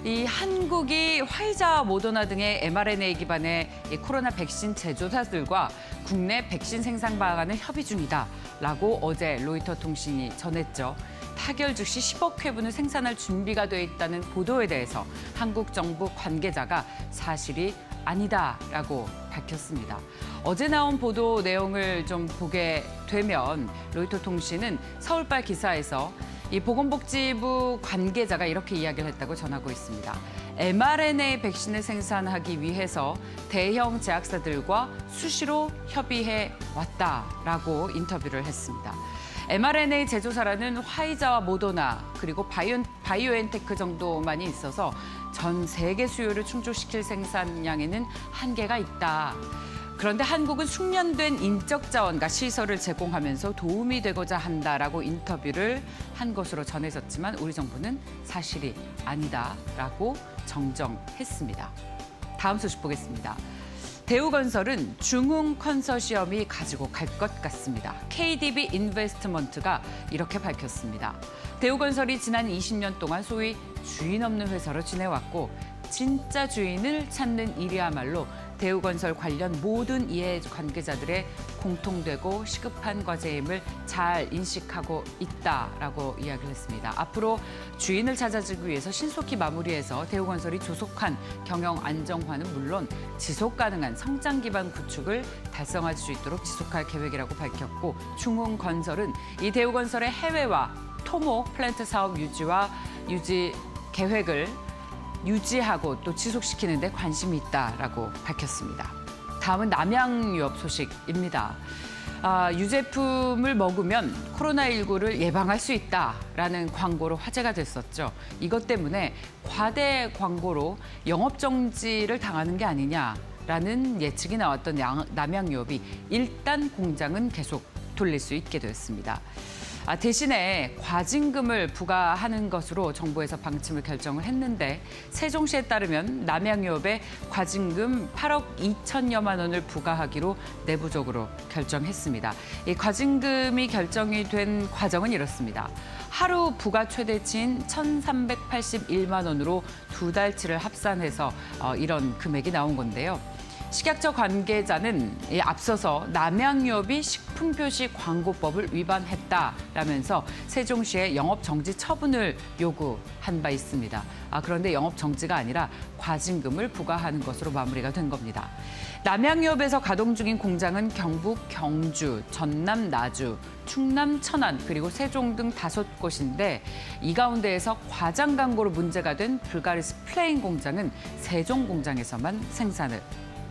이 한국이 화이자, 모더나 등의 mRNA 기반의 이 코로나 백신 제조사들과 국내 백신 생산 방안을 협의 중이다라고 어제 로이터 통신이 전했죠. 타결 즉시 10억 회분을 생산할 준비가 돼 있다는 보도에 대해서 한국 정부 관계자가 사실이 아니다라고 밝혔습니다. 어제 나온 보도 내용을 좀 보게 되면 로이터 통신은 서울발 기사에서 이 보건복지부 관계자가 이렇게 이야기를 했다고 전하고 있습니다. mRNA 백신을 생산하기 위해서 대형 제약사들과 수시로 협의해 왔다라고 인터뷰를 했습니다. mRNA 제조사라는 화이자와 모더나 그리고 바이오엔테크 정도만이 있어서 전 세계 수요를 충족시킬 생산량에는 한계가 있다. 그런데 한국은 숙련된 인적 자원과 시설을 제공하면서 도움이 되고자 한다라고 인터뷰를 한 것으로 전해졌지만 우리 정부는 사실이 아니다라고 정정했습니다. 다음 소식 보겠습니다. 대우건설은 중흥 컨소시엄이 가지고 갈 것 같습니다. KDB 인베스트먼트가 이렇게 밝혔습니다. 대우건설이 지난 20년 동안 소위 주인 없는 회사로 지내왔고 진짜 주인을 찾는 일이야말로 대우건설 관련 모든 이해관계자들의 공통되고 시급한 과제임을 잘 인식하고 있다라고 이야기를 했습니다. 앞으로 주인을 찾아주기 위해서 신속히 마무리해서 대우건설이 조속한 경영 안정화는 물론 지속 가능한 성장 기반 구축을 달성할 수 있도록 지속할 계획이라고 밝혔고 중흥건설은 이 대우건설의 해외와 토목 플랜트 사업 유지 계획을 유지하고 또 지속시키는 데 관심이 있다라고 밝혔습니다. 다음은 남양유업 소식입니다. 유제품을 먹으면 코로나19를 예방할 수 있다라는 광고로 화제가 됐었죠. 이것 때문에 과대 광고로 영업정지를 당하는 게 아니냐라는 예측이 나왔던 남양유업이 일단 공장은 계속 돌릴 수 있게 되었습니다. 대신에 과징금을 부과하는 것으로 정부에서 방침을 결정을 했는데 세종시에 따르면 남양유업에 과징금 8억 2천여만 원을 부과하기로 내부적으로 결정했습니다. 이 과징금이 결정이 된 과정은 이렇습니다. 하루 부과 최대치인 1,381만 원으로 두 달치를 합산해서 이런 금액이 나온 건데요. 식약처 관계자는 앞서서 남양유업이 식품표시 광고법을 위반했다라면서 세종시에 영업정지 처분을 요구한 바 있습니다. 그런데 영업정지가 아니라 과징금을 부과하는 것으로 마무리가 된 겁니다. 남양유업에서 가동 중인 공장은 경북 경주, 전남 나주, 충남 천안 그리고 세종 등 5곳인데 이 가운데에서 과장 광고로 문제가 된 불가리스 플레인 공장은 세종 공장에서만 생산을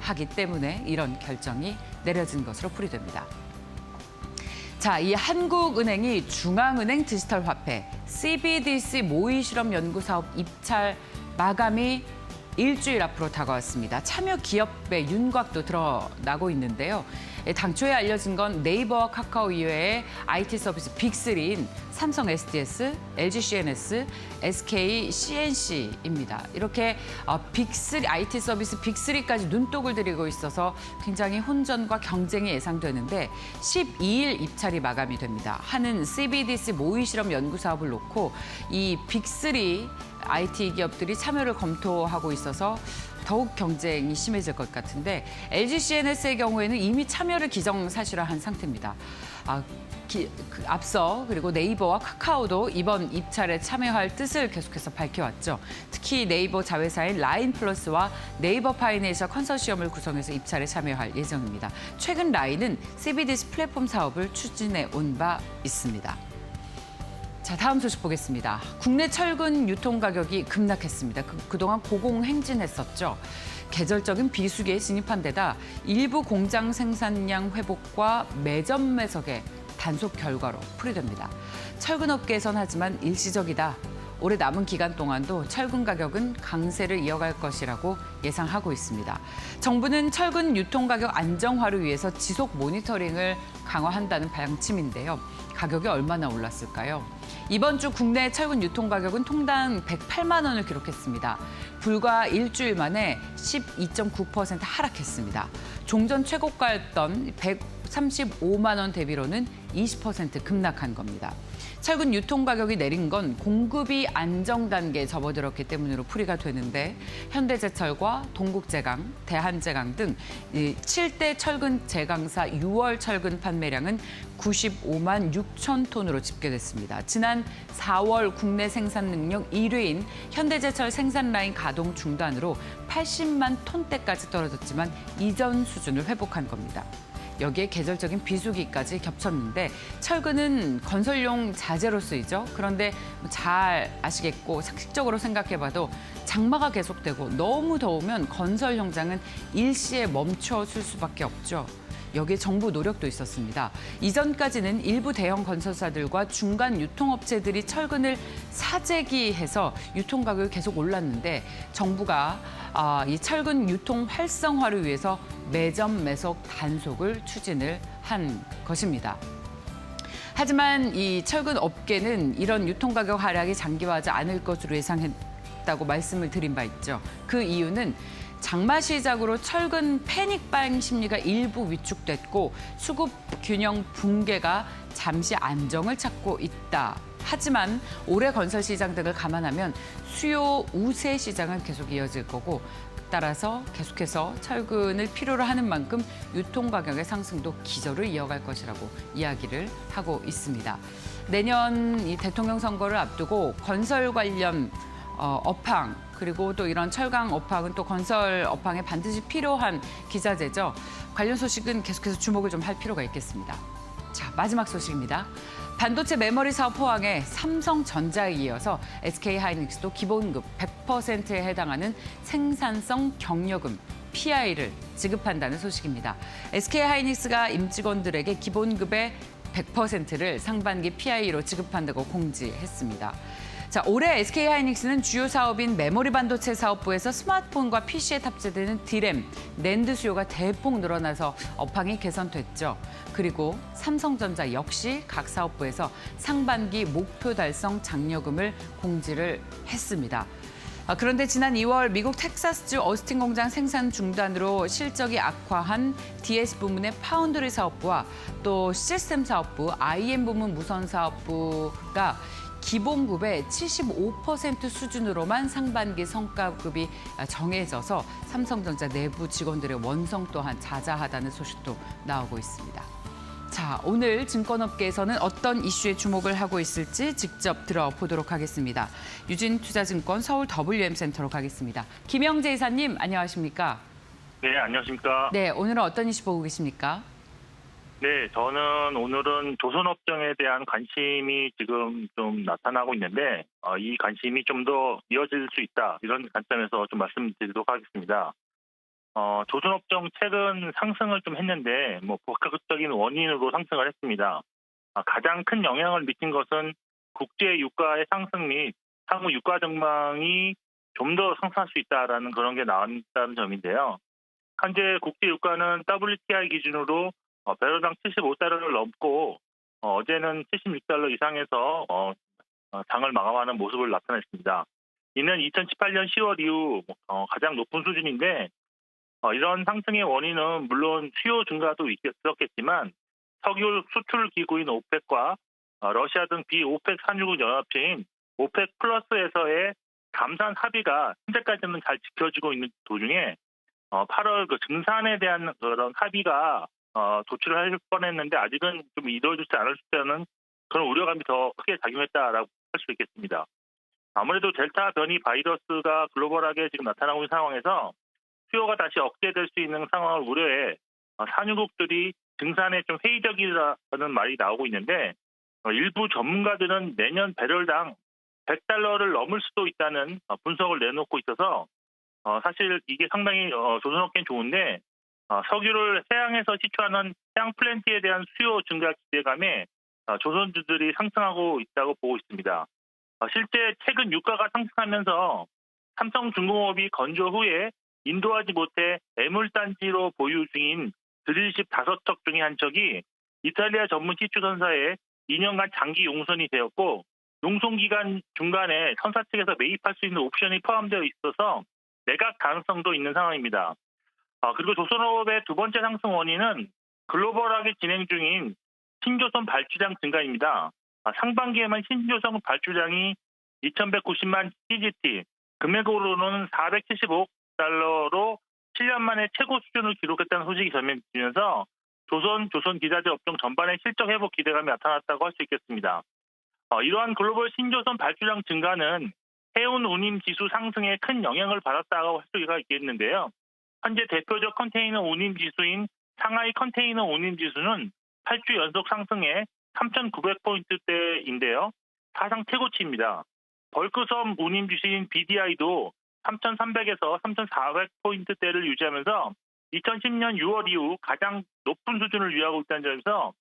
하기 때문에 이런 결정이 내려진 것으로 풀이됩니다. 자, 이 한국은행이 중앙은행 디지털 화폐 CBDC 모의 실험 연구 사업 입찰 마감이 일주일 앞으로 다가왔습니다. 참여 기업의 윤곽도 드러나고 있는데요. 당초에 알려진 건 네이버와 카카오 이외의 IT 서비스 빅3인 삼성 SDS, LG CNS, SK CNC입니다. 이렇게 빅3, IT 서비스 빅3까지 눈독을 들이고 있어서 굉장히 혼전과 경쟁이 예상되는데 12일 입찰이 마감이 됩니다. 하는 CBDC 모의 실험 연구 사업을 놓고 이 빅3 IT 기업들이 참여를 검토하고 있어서 더욱 경쟁이 심해질 것 같은데 LG CNS의 경우에는 이미 참여를 기정사실화한 상태입니다. 앞서 그리고 네이버와 카카오도 이번 입찰에 참여할 뜻을 계속해서 밝혀왔죠. 특히 네이버 자회사인 라인플러스와 네이버 파이낸셜 컨소시엄을 구성해서 입찰에 참여할 예정입니다. 최근 라인은 CBDC 플랫폼 사업을 추진해 온 바 있습니다. 자, 다음 소식 보겠습니다. 국내 철근 유통 가격이 급락했습니다. 그동안 고공행진했었죠. 계절적인 비수기에 진입한 데다 일부 공장 생산량 회복과 매점 매석의 단속 결과로 풀이됩니다. 철근업계에선 하지만 일시적이다. 올해 남은 기간 동안도 철근 가격은 강세를 이어갈 것이라고 예상하고 있습니다. 정부는 철근 유통 가격 안정화를 위해서 지속 모니터링을 강화한다는 방침인데요. 가격이 얼마나 올랐을까요? 이번 주 국내 철근 유통 가격은 통당 108만 원을 기록했습니다. 불과 일주일 만에 12.9% 하락했습니다. 종전 최고가였던 35만 원 대비로는 20% 급락한 겁니다. 철근 유통 가격이 내린 건 공급이 안정 단계에 접어들었기 때문으로 풀이가 되는데 현대제철과 동국제강, 대한제강 등 7대 철근 제강사 6월 철근 판매량은 95만 6천 톤으로 집계됐습니다. 지난 4월 국내 생산 능력 1위인 현대제철 생산 라인 가동 중단으로 80만 톤대까지 떨어졌지만 이전 수준을 회복한 겁니다. 여기에 계절적인 비수기까지 겹쳤는데 철근은 건설용 자재로 쓰이죠. 그런데 잘 아시겠고 상식적으로 생각해봐도 장마가 계속되고 너무 더우면 건설 현장은 일시에 멈춰설 수밖에 없죠. 여기에 정부 노력도 있었습니다. 이전까지는 일부 대형 건설사들과 중간 유통업체들이 철근을 사재기해서 유통 가격이 계속 올랐는데 정부가 이 철근 유통 활성화를 위해서 매점 매석 단속을 추진을 한 것입니다. 하지만 이 철근 업계는 이런 유통 가격 하락이 장기화하지 않을 것으로 예상했다고 말씀을 드린 바 있죠. 그 이유는 장마 시작으로 철근 패닉바잉 심리가 일부 위축됐고 수급 균형 붕괴가 잠시 안정을 찾고 있다. 하지만 올해 건설 시장 등을 감안하면 수요 우세 시장은 계속 이어질 거고 따라서 계속해서 철근을 필요로 하는 만큼 유통 가격의 상승도 기저를 이어갈 것이라고 이야기를 하고 있습니다. 내년 이 대통령 선거를 앞두고 건설 관련 업황 그리고 또 이런 철강 업황은 또 건설 업황에 반드시 필요한 기자재죠. 관련 소식은 계속해서 주목을 좀 할 필요가 있겠습니다. 자, 마지막 소식입니다. 반도체 메모리 사업 포항에 삼성전자에 이어서 SK하이닉스도 기본급 100%에 해당하는 생산성 격려금 PI를 지급한다는 소식입니다. SK하이닉스가 임직원들에게 기본급의 100%를 상반기 PI로 지급한다고 공지했습니다. 자, 올해 SK하이닉스는 주요 사업인 메모리 반도체 사업부에서 스마트폰과 PC에 탑재되는 D램, 낸드 수요가 대폭 늘어나서 업황이 개선됐죠. 그리고 삼성전자 역시 각 사업부에서 상반기 목표 달성 장려금을 공지를 했습니다. 그런데 지난 2월 미국 텍사스주 어스틴 공장 생산 중단으로 실적이 악화한 DS 부문의 파운드리 사업부와 또 시스템 사업부, IM 부문 무선 사업부가 기본급의 75% 수준으로만 상반기 성과급이 정해져서 삼성전자 내부 직원들의 원성 또한 자자하다는 소식도 나오고 있습니다. 자, 오늘 증권업계에서는 어떤 이슈에 주목을 하고 있을지 직접 들어보도록 하겠습니다. 유진투자증권 서울 WM센터로 가겠습니다. 김영재 이사님, 안녕하십니까? 네, 안녕하십니까? 네, 오늘은 어떤 이슈 보고 계십니까? 네, 저는 오늘은 조선업종에 대한 관심이 지금 좀 나타나고 있는데 이 관심이 좀 더 이어질 수 있다 이런 관점에서 좀 말씀드리도록 하겠습니다. 조선업종 최근 상승을 좀 했는데 복합적인 원인으로 상승을 했습니다. 가장 큰 영향을 미친 것은 국제 유가의 상승 및 향후 유가 전망이 좀 더 상승할 수 있다라는 그런 게 나왔다는 점인데요. 현재 국제 유가는 WTI 기준으로 배럴당 75달러를 넘고 어제는 76달러 이상에서 장을 마감하는 모습을 나타냈습니다. 이는 2018년 10월 이후 가장 높은 수준인데 이런 상승의 원인은 물론 수요 증가도 있었겠지만 석유 수출 기구인 오펙과 러시아 등 비오펙 산유국 연합체인 오펙 플러스에서의 감산 합의가 현재까지는 잘 지켜지고 있는 도중에 8월 그 증산에 대한 그런 합의가 도출을 할 뻔했는데 아직은 좀 이루어지지 않을 수 있다는 그런 우려감이 더 크게 작용했다라고 할 수 있겠습니다. 아무래도 델타 변이 바이러스가 글로벌하게 지금 나타나고 있는 상황에서 수요가 다시 억제될 수 있는 상황을 우려해 산유국들이 증산에 좀 회의적이라는 말이 나오고 있는데 일부 전문가들은 내년 배럴당 100달러를 넘을 수도 있다는 분석을 내놓고 있어서 사실 이게 상당히 조선업계는 좋은데 석유를 해양에서 시추하는 해양 플랜트에 대한 수요 증가 기대감에 조선주들이 상승하고 있다고 보고 있습니다. 실제 최근 유가가 상승하면서 삼성중공업이 건조 후에 인도하지 못해 애물단지로 보유 중인 드릴십 5척 중에 한 척이 이탈리아 전문 시추선사에 2년간 장기 용선이 되었고 용선기간 중간에 선사 측에서 매입할 수 있는 옵션이 포함되어 있어서 매각 가능성도 있는 상황입니다. 그리고 조선업의 두 번째 상승 원인은 글로벌하게 진행 중인 신조선 발주량 증가입니다. 상반기에만 신조선 발주량이 2,190만 CGT, 금액으로는 475억 달러로 7년 만에 최고 수준을 기록했다는 소식이 전해지면서 조선기자재 업종 전반의 실적 회복 기대감이 나타났다고 할 수 있겠습니다. 이러한 글로벌 신조선 발주량 증가는 해운 운임 지수 상승에 큰 영향을 받았다고 할 수가 있겠는데요. 현재 대표적 컨테이너 운임 지수인 상하이 컨테이너 운임 지수는 8주 연속 상승해 3,900포인트대인데요. 사상 최고치입니다. 벌크섬 운임 지수인 BDI도 3,300에서 3,400포인트대를 유지하면서 2010년 6월 이후 가장 높은 수준을 유지하고 있다는 점에서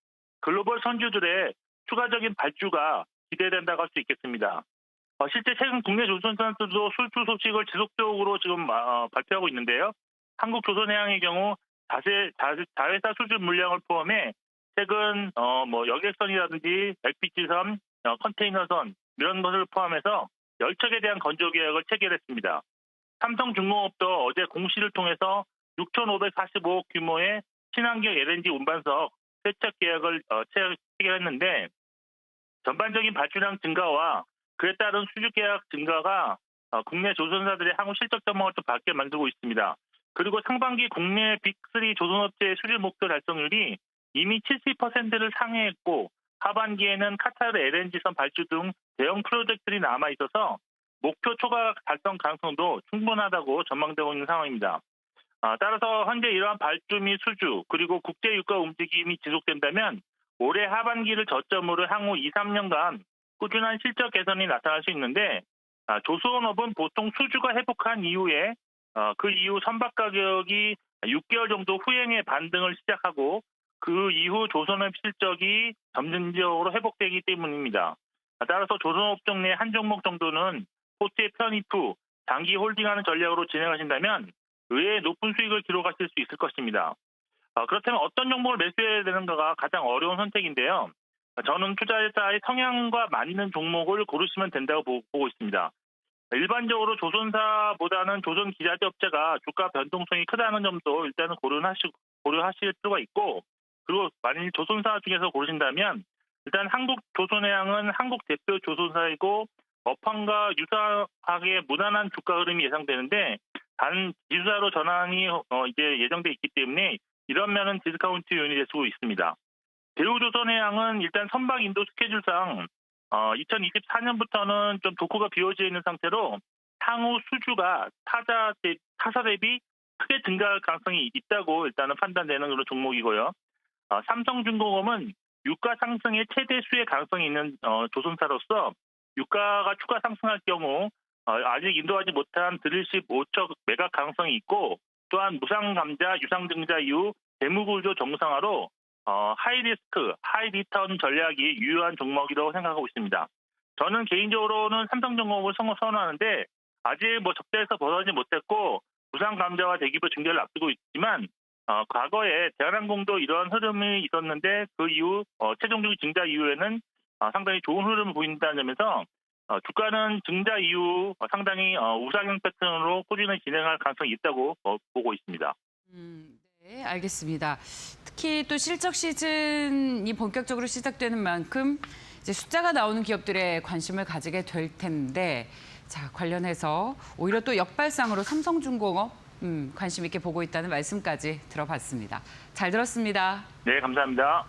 글로벌 선주들의 추가적인 발주가 기대된다고 할 수 있겠습니다. 실제 최근 국내 조선사들도 수주 소식을 지속적으로 지금 발표하고 있는데요. 한국조선해양의 경우 자회사 수주 물량을 포함해 최근 여객선이라든지 LPG선, 컨테이너선 이런 것을 포함해서 10척에 대한 건조 계약을 체결했습니다. 삼성중공업도 어제 공시를 통해서 6,545억 규모의 친환경 LNG 운반석 3척 계약을 체결했는데 전반적인 발주량 증가와 그에 따른 수주 계약 증가가 국내 조선사들의 향후 실적 전망을 또 밝게 만들고 있습니다. 그리고 상반기 국내 빅3 조선업체의 수주 목표 달성률이 이미 70%를 상회했고 하반기에는 카타르 LNG선 발주 등 대형 프로젝트들이 남아 있어서 목표 초과 달성 가능성도 충분하다고 전망되고 있는 상황입니다. 따라서 현재 이러한 발주 및 수주 그리고 국제 유가 움직임이 지속된다면 올해 하반기를 저점으로 향후 2, 3년간 꾸준한 실적 개선이 나타날 수 있는데 조선업은 보통 수주가 회복한 이후에 그 이후 선박 가격이 6개월 정도 후행의 반등을 시작하고 그 이후 조선업 실적이 점진적으로 회복되기 때문입니다. 따라서 조선업종 내 한 종목 정도는 포트에 편입 후 장기 홀딩하는 전략으로 진행하신다면 의외의 높은 수익을 기록하실 수 있을 것입니다. 그렇다면 어떤 종목을 매수해야 되는가가 가장 어려운 선택인데요. 저는 투자자의 성향과 맞는 종목을 고르시면 된다고 보고 있습니다. 일반적으로 조선사보다는 조선기자재 업체가 주가 변동성이 크다는 점도 일단은 고려하실 필요가 있고 그리고 만일 조선사 중에서 고르신다면 일단 한국조선해양은 한국 대표 조선사이고 업황과 유사하게 무난한 주가 흐름이 예상되는데 단 지수사로 전환이 이제 예정돼 있기 때문에 이런 면은 디스카운트 요인이 될 수 있습니다. 대우조선해양은 일단 선박 인도 스케줄상 2024년부터는 좀 도크가 비워져 있는 상태로 향후 수주가 타사 대비 크게 증가할 가능성이 있다고 일단은 판단되는 그런 종목이고요. 삼성중공업은 유가 상승의 최대 수혜 가능성이 있는 조선사로서 유가가 추가 상승할 경우 아직 인도하지 못한 드릴십 5척 매각 가능성이 있고 또한 무상감자, 유상증자 이후 재무구조 정상화로 하이리스크, 하이리턴 전략이 유효한 종목이라고 생각하고 있습니다. 저는 개인적으로는 삼성중공업을 선호하는데 아직 적자에서 벗어나지 못했고 무상감자와 대기부 중개를 앞두고 있지만 과거에 대한항공도 이러한 흐름이 있었는데 그 이후 최종적인 증자 이후에는 상당히 좋은 흐름을 보인다는 점에서 주가는 증자 이후 상당히 우상향 패턴으로 꾸준히 진행할 가능성이 있다고 보고 있습니다. 네, 알겠습니다. 특히 또 실적 시즌이 본격적으로 시작되는 만큼 이제 숫자가 나오는 기업들에 관심을 가지게 될 텐데 자, 관련해서 오히려 또 역발상으로 삼성중공업 관심 있게 보고 있다는 말씀까지 들어봤습니다. 잘 들었습니다. 네, 감사합니다.